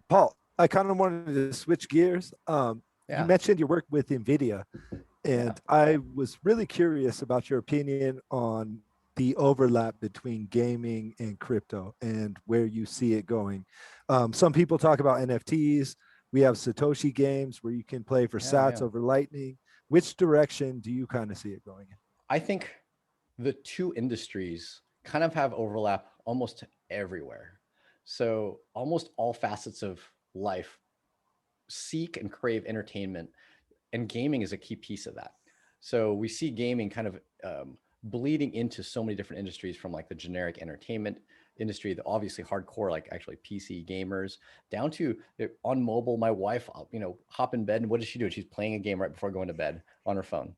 Paul, I kind of wanted to switch gears. You Yeah, mentioned your work with Nvidia, yeah. and I was really curious about your opinion on the overlap between gaming and crypto and where you see it going. Some people talk about NFTs. We have Satoshi games where you can play for Yeah, sats yeah. over Lightning. Which direction do you kind of see it going in? I think the two industries kind of have overlap almost everywhere. So almost all facets of life seek and crave entertainment, and gaming is a key piece of that. So we see gaming kind of bleeding into so many different industries, from like the generic entertainment industry, the obviously hardcore, like actually PC gamers, down to on mobile. My wife, hop in bed, and what does she do? She's playing a game right before going to bed on her phone.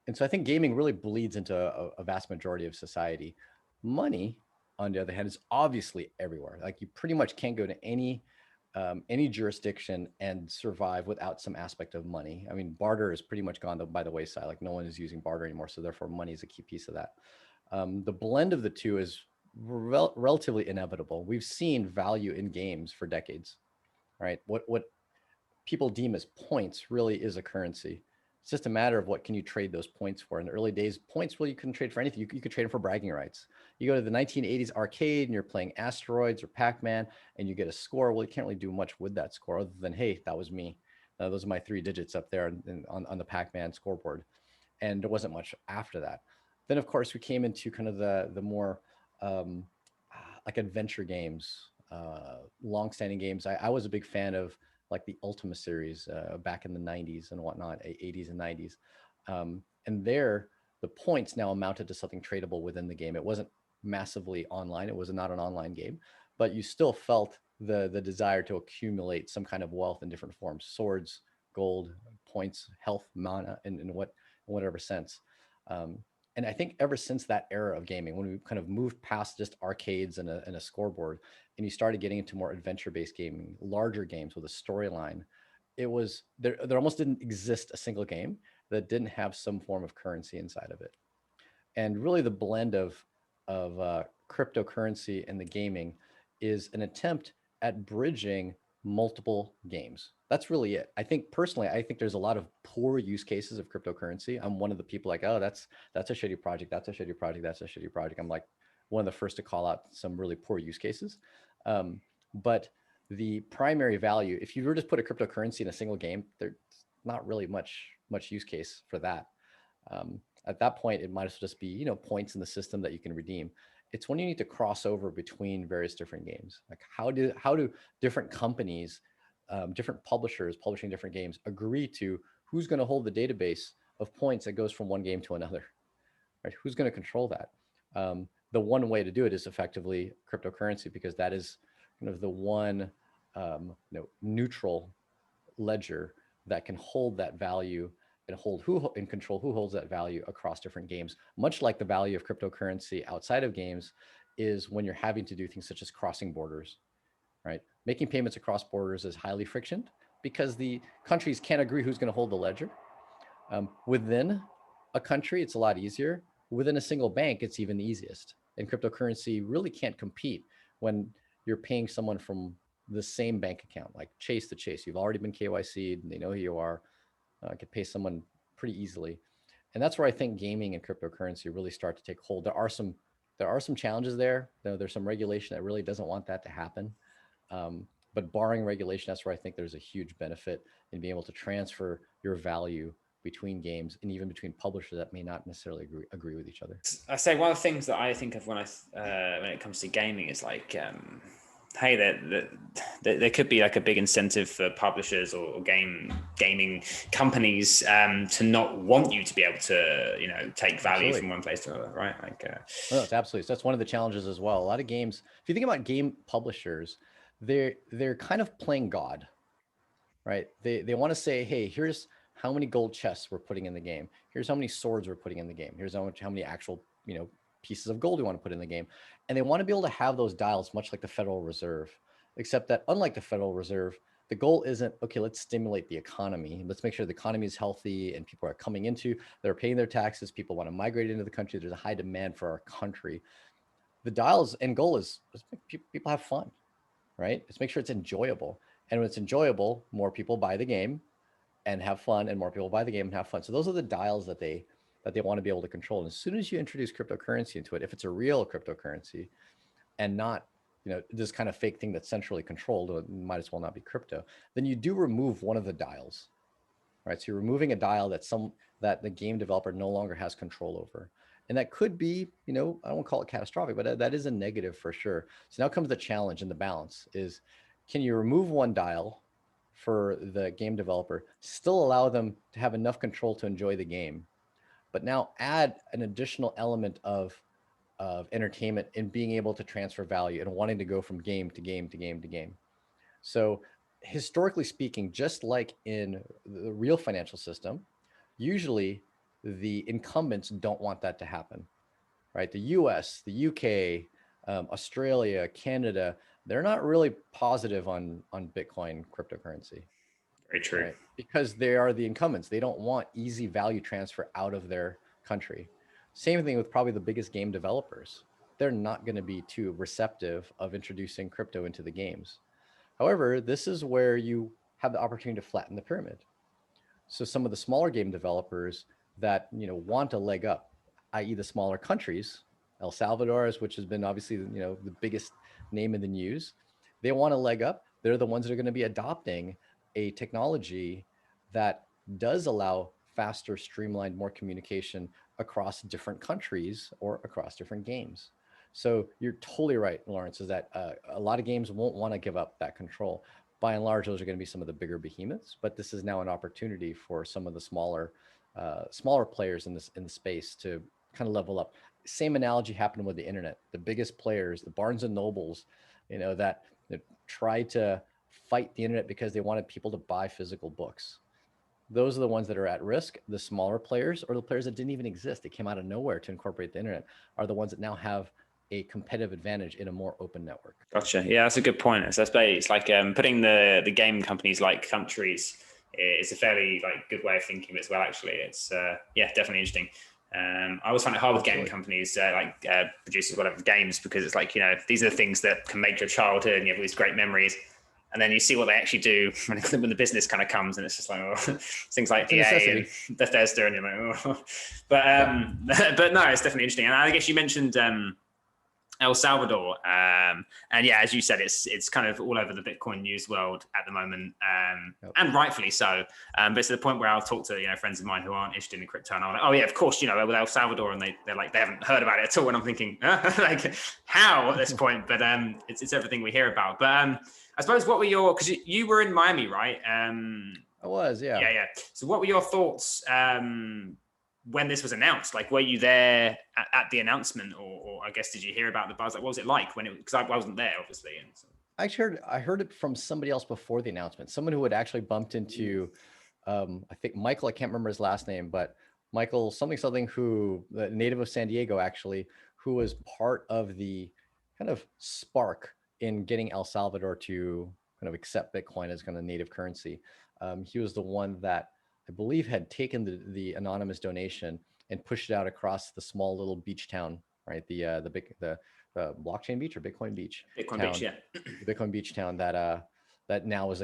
And so I think gaming really bleeds into a vast majority of society. Money, on the other hand, is obviously everywhere. Like you pretty much can't go to any jurisdiction and survive without some aspect of money. I mean, barter is pretty much gone by the wayside. Like no one is using barter anymore, so therefore money is a key piece of that. The blend of the two is relatively inevitable. We've seen value in games for decades, right? What people deem as points really is a currency. It's just a matter of what can you trade those points for. In the early days, points really you couldn't trade for anything. You could trade them for bragging rights. You go to the 1980s arcade and you're playing Asteroids or Pac-Man and you get a score. Well, you can't really do much with that score other than, hey, that was me. Those are my 3 digits up there on the Pac-Man scoreboard. And there wasn't much after that. Then, of course, we came into kind of the more um, like adventure games, long-standing games. I was a big fan of like the Ultima series back in the 90s and whatnot, 80s and 90s. And there, the points now amounted to something tradable within the game. It wasn't massively online. It was not an online game, but you still felt the desire to accumulate some kind of wealth in different forms: swords, gold, points, health, mana, in whatever sense. Um, and I think ever since that era of gaming, when we kind of moved past just arcades and a scoreboard, and you started getting into more adventure-based gaming, larger games with a storyline, it was there. There almost didn't exist a single game that didn't have some form of currency inside of it. And really, the blend of cryptocurrency and the gaming is an attempt at bridging multiple games. That's really it. I think personally, I think there's a lot of poor use cases of cryptocurrency. I'm one of the people like, oh, that's a shitty project. That's a shitty project. That's a shitty project. I'm like one of the first to call out some really poor use cases. But the primary value, if you were to just put a cryptocurrency in a single game, there's not really much use case for that. At that point, it might as well just be points in the system that you can redeem. It's when you need to cross over between various different games. Like how do different companies, different publishers publishing different games agree to who's going to hold the database of points that goes from one game to another, right? Who's going to control that? The one way to do it is effectively cryptocurrency, because that is kind of the one neutral ledger that can hold that value and hold who and control who holds that value across different games. Much like the value of cryptocurrency outside of games is when you're having to do things such as crossing borders, right? Making payments across borders is highly frictioned because the countries can't agree who's going to hold the ledger. Within a country, it's a lot easier. Within a single bank, it's even the easiest. And cryptocurrency really can't compete when you're paying someone from the same bank account, like Chase to Chase. You've already been KYC'd, and they know who you are. I could pay someone pretty easily. And that's where I think gaming and cryptocurrency really start to take hold. There are some challenges there. There's some regulation that really doesn't want that to happen. But barring regulation, that's where I think there's a huge benefit in being able to transfer your value between games and even between publishers that may not necessarily agree with each other. I say one of the things that I think of when it comes to gaming is like, hey, there could be like a big incentive for publishers or gaming companies to not want you to be able to take value Absolutely. from one place to another, right? Like, No, it's absolutely. So that's one of the challenges as well. A lot of games, if you think about game publishers, they're kind of playing God, right? They want to say, hey, here's how many gold chests we're putting in the game. Here's how many swords we're putting in the game. Here's how many actual pieces of gold we want to put in the game, and they want to be able to have those dials, much like the Federal Reserve, except that unlike the Federal Reserve, the goal isn't okay. Let's stimulate the economy. Let's make sure the economy is healthy and people are coming into. They're paying their taxes. People want to migrate into the country. There's a high demand for our country. The dials and goal is people have fun. right? Let's make sure it's enjoyable. And when it's enjoyable, more people buy the game and have fun, and more people buy the game and have fun. So those are the dials that they want to be able to control. And as soon as you introduce cryptocurrency into it, if it's a real cryptocurrency and not, this kind of fake thing that's centrally controlled, it might as well not be crypto, then you do remove one of the dials, right? So you're removing a dial that the game developer no longer has control over. And that could be, I won't call it catastrophic, but that is a negative for sure. So now comes the challenge and the balance is, can you remove one dial for the game developer, still allow them to have enough control to enjoy the game, but now add an additional element of entertainment and being able to transfer value and wanting to go from game to game to game to game. So historically speaking, just like in the real financial system, usually the incumbents don't want that to happen, right? The US, the UK, Australia, Canada, they're not really positive on Bitcoin cryptocurrency. Very true. Right? Because they are the incumbents. They don't want easy value transfer out of their country. Same thing with probably the biggest game developers. They're not going to be too receptive of introducing crypto into the games. However, this is where you have the opportunity to flatten the pyramid. So some of the smaller game developers that want a leg up, i.e., the smaller countries, El Salvador, which has been obviously the biggest name in the news, they want a leg up. They're the ones that are going to be adopting a technology that does allow faster, streamlined, more communication across different countries or across different games. So you're totally right, Lawrence, is that a lot of games won't want to give up that control. By and large, those are going to be some of the bigger behemoths, but this is now an opportunity for some of the smaller players in the space to kind of level up. Same analogy happened with the internet. The biggest players, the Barnes and Nobles, that tried to fight the internet because they wanted people to buy physical books. Those are the ones that are at risk. The smaller players, or the players that didn't even exist, they came out of nowhere to incorporate the internet, are the ones that now have a competitive advantage in a more open network. Gotcha. Yeah, that's a good point. It's like putting the game companies like countries. It's a fairly good way of thinking as well. Actually, it's definitely interesting. I always find it hard with gaming companies, producers, whatever, games, because it's these are the things that can make your childhood, and you have all these great memories. And then you see what they actually do when the business kind of comes, and it's just things like EA and Bethesda, and you're like, but no, it's definitely interesting. And I guess you mentioned El Salvador, and as you said, it's kind of all over the Bitcoin news world at the moment, and rightfully so. But it's to the point where I'll talk to friends of mine who aren't interested in crypto, and I'm like, oh yeah, of course, with El Salvador, and they're like, they haven't heard about it at all, and I'm thinking, how at this point? But it's everything we hear about. But I suppose what were because you were in Miami, right? I was, yeah. Yeah. So what were your thoughts when this was announced? Were you there at the announcement, or I guess did you hear about the buzz? What was it like when because I wasn't there, obviously. And so. I heard it from somebody else before the announcement. Someone who had actually bumped into, I think Michael. I can't remember his last name, but Michael something, who the native of San Diego, actually, who was part of the kind of spark in getting El Salvador to kind of accept Bitcoin as kind of native currency. He was the one that I believe had taken the anonymous donation and pushed it out across the small little beach town, right? The blockchain beach or Bitcoin beach. Bitcoin town, beach, yeah. The Bitcoin beach town that now is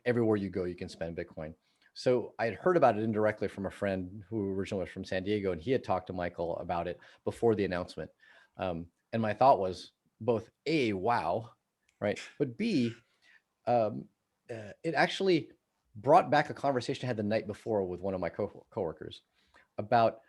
everywhere you go, you can spend Bitcoin. So I had heard about it indirectly from a friend who originally was from San Diego, and he had talked to Michael about it before the announcement. And my thought was both A, wow, right? But B, it actually brought back a conversation I had the night before with one of my coworkers about,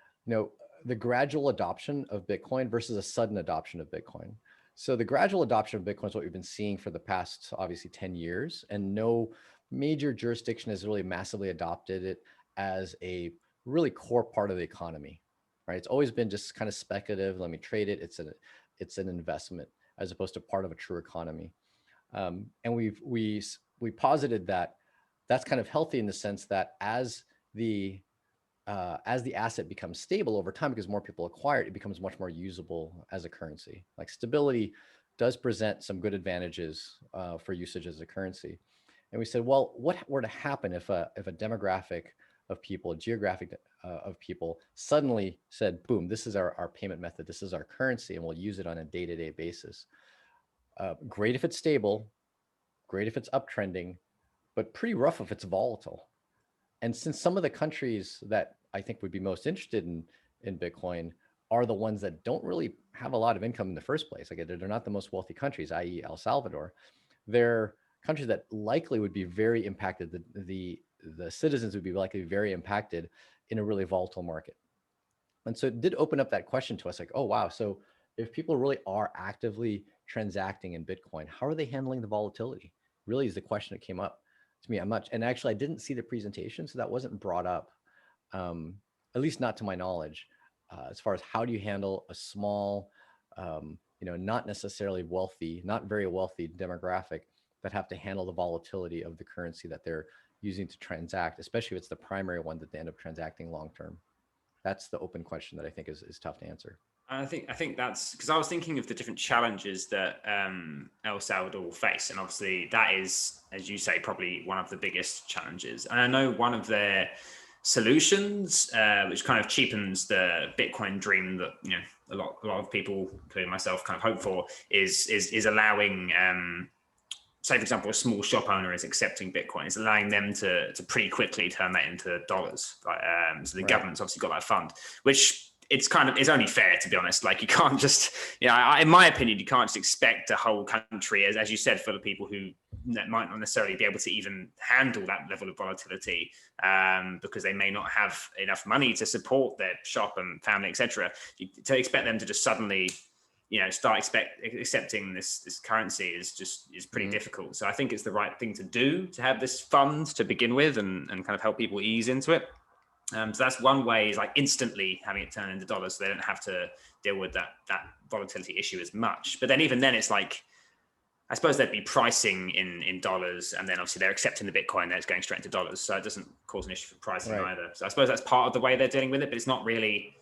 the gradual adoption of Bitcoin versus a sudden adoption of Bitcoin. So the gradual adoption of Bitcoin is what we've been seeing for the past, obviously, 10 years, and no major jurisdiction has really massively adopted it as a really core part of the economy, right? It's always been just kind of speculative. Let me trade it. It's an investment as opposed to part of a true economy. And we posited that that's kind of healthy in the sense that as the asset becomes stable over time, because more people acquire it, it becomes much more usable as a currency. Like, stability does present some good advantages for usage as a currency. And we said, well, what were to happen if a demographic of people, geographic of people, suddenly said, boom, this is our payment method, this is our currency, and we'll use it on a day-to-day basis. Great if it's stable, great if it's uptrending, but pretty rough if it's volatile. And since some of the countries that I think would be most interested in Bitcoin are the ones that don't really have a lot of income in the first place, like they're not the most wealthy countries, i.e. El Salvador, they're countries that likely would be very impacted. The citizens would be likely very impacted in a really volatile market. And so it did open up that question to us, like, oh, wow. So if people really are actively transacting in Bitcoin, how are they handling the volatility? Really is the question that came up to me. And actually I didn't see the presentation, so that wasn't brought up, at least not to my knowledge, as far as how do you handle a small, not necessarily wealthy, not very wealthy demographic that have to handle the volatility of the currency that they're using to transact, especially if it's the primary one that they end up transacting long term. That's the open question that I think is tough to answer. I think that's because I was thinking of the different challenges that El Salvador will face, and obviously that is, as you say, probably one of the biggest challenges. And I know one of their solutions, which kind of cheapens the Bitcoin dream that a lot of people, including myself, kind of hope for, is allowing. Say, for example, a small shop owner is accepting Bitcoin. It's allowing them to pretty quickly turn that into dollars. So the government's obviously got that fund, which it's only fair, to be honest. Like, you can't just, in my opinion, you can't just expect a whole country, as you said, full of people who might not necessarily be able to even handle that level of volatility, because they may not have enough money to support their shop and family, etc. To expect them to just suddenly start accepting this currency is pretty difficult. So I think it's the right thing to do, to have this fund to begin with and kind of help people ease into it. So that's one way, is like instantly having it turn into dollars, so they don't have to deal with that volatility issue as much. But then even then, it's like, I suppose they'd be pricing in dollars, and then obviously they're accepting the Bitcoin that's going straight into dollars. So it doesn't cause an issue for pricing either. So I suppose that's part of the way they're dealing with it, but it's not really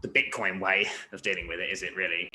the Bitcoin way of dealing with it, is it really?